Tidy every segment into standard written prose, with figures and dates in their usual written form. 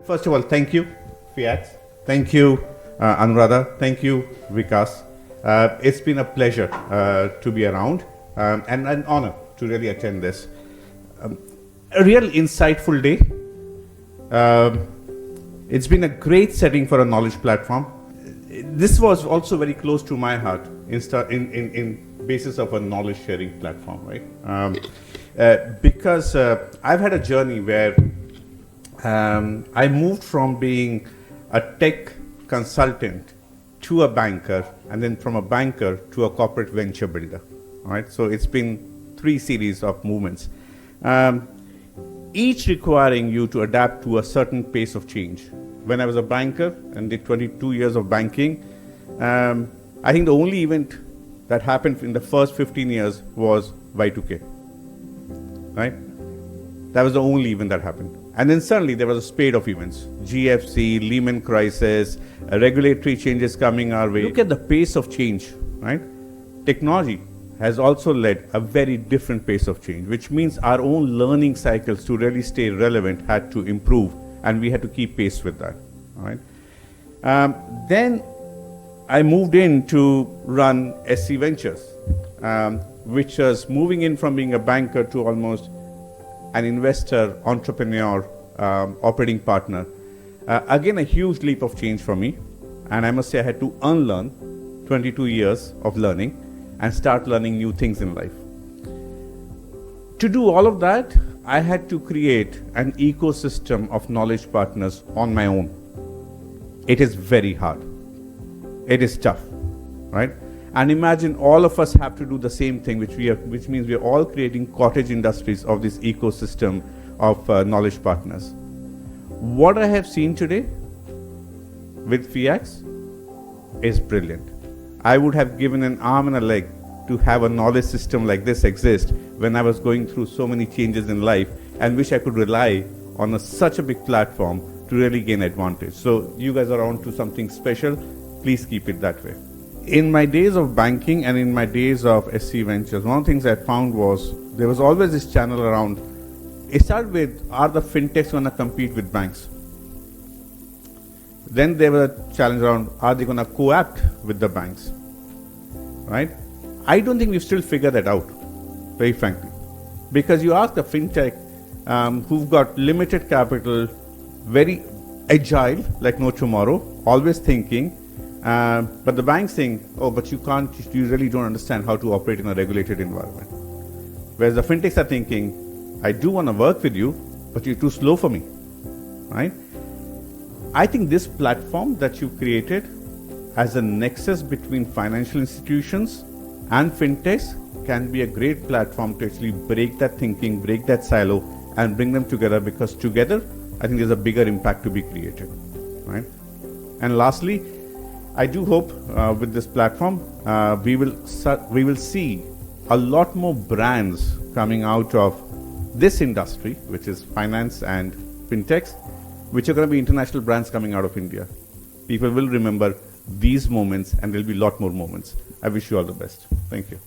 First of all, thank you, FIAKS. Thank you, Anuradha. Thank you, Vikas. It's been a pleasure to be around and an honor to really attend this. A real insightful day. It's been a great setting for a knowledge platform. This was also very close to my heart in basis of a knowledge sharing platform, right? Because I've had a journey where I moved from being a tech consultant to a banker, and then from a banker to a corporate venture builder. All right, so it's been 3 series of movements, each requiring you to adapt to a certain pace of change. When I was a banker and did 22 years of banking, I think the only event that happened in the first 15 years was Y2K, right? That was the only event that happened. And then suddenly there was a spate of events: GFC, Lehman crisis, regulatory changes coming our way. Look at the pace of change, right? Technology has also led a very different pace of change, which means our own learning cycles to really stay relevant had to improve, and we had to keep pace with that, all right? Then I moved in to run SC Ventures, which was moving in from being a banker to almost an investor, entrepreneur, operating partner. Again, a huge leap of change for me. And I must say I had to unlearn 22 years of learning and start learning new things in life. To do all of that, I had to create an ecosystem of knowledge partners on my own. It is very hard. It is tough, right? And imagine all of us have to do the same thing, which means we are all creating cottage industries of this ecosystem of knowledge partners. What I have seen today with FIAKS is brilliant. I would have given an arm and a leg to have a knowledge system like this exist when I was going through so many changes in life, and wish I could rely on such a big platform to really gain advantage. So you guys are on to something special. Please keep it that way. In my days of banking and in my days of SC Ventures, one of the things I found was there was always this channel around. It started with, are the fintechs going to compete with banks? Then there was a challenge around, are they going to co-opt with the banks? Right? I don't think we've still figured that out, very frankly. Because you ask a fintech who've got limited capital, very agile, like no tomorrow, always thinking, but the banks think, oh, but you really don't understand how to operate in a regulated environment. Whereas the fintechs are thinking, I do want to work with you, but you're too slow for me, right? I think this platform that you've created as a nexus between financial institutions and fintechs can be a great platform to actually break that thinking, break that silo, and bring them together, because together, I think there's a bigger impact to be created, right? And lastly, I do hope with this platform, we will see a lot more brands coming out of this industry, which is finance and fintechs, which are going to be international brands coming out of India. People will remember these moments, and there'll be a lot more moments. I wish you all the best. Thank you.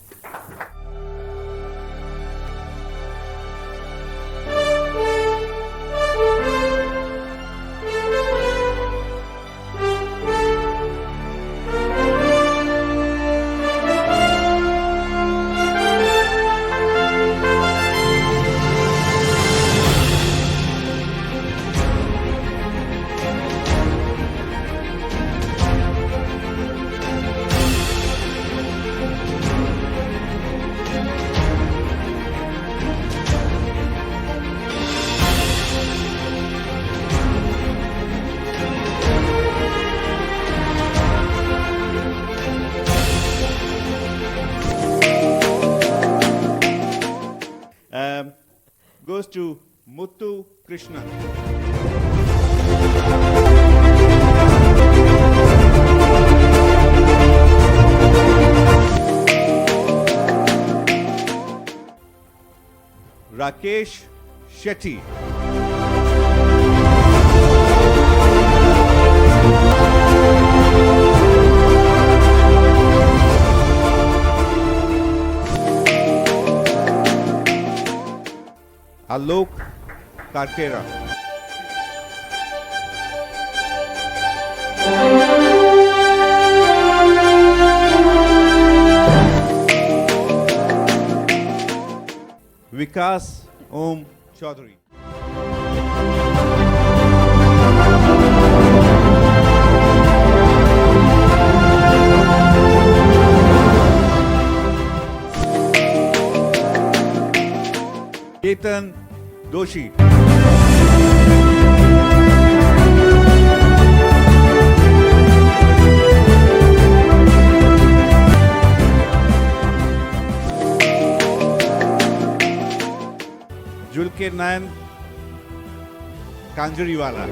Goes to Muthu Krishna. Rakesh Shetty. Alok Karkera. Vikas Om Chaudhary. Jiten Doshi. Julke Nayan Kanjariwala.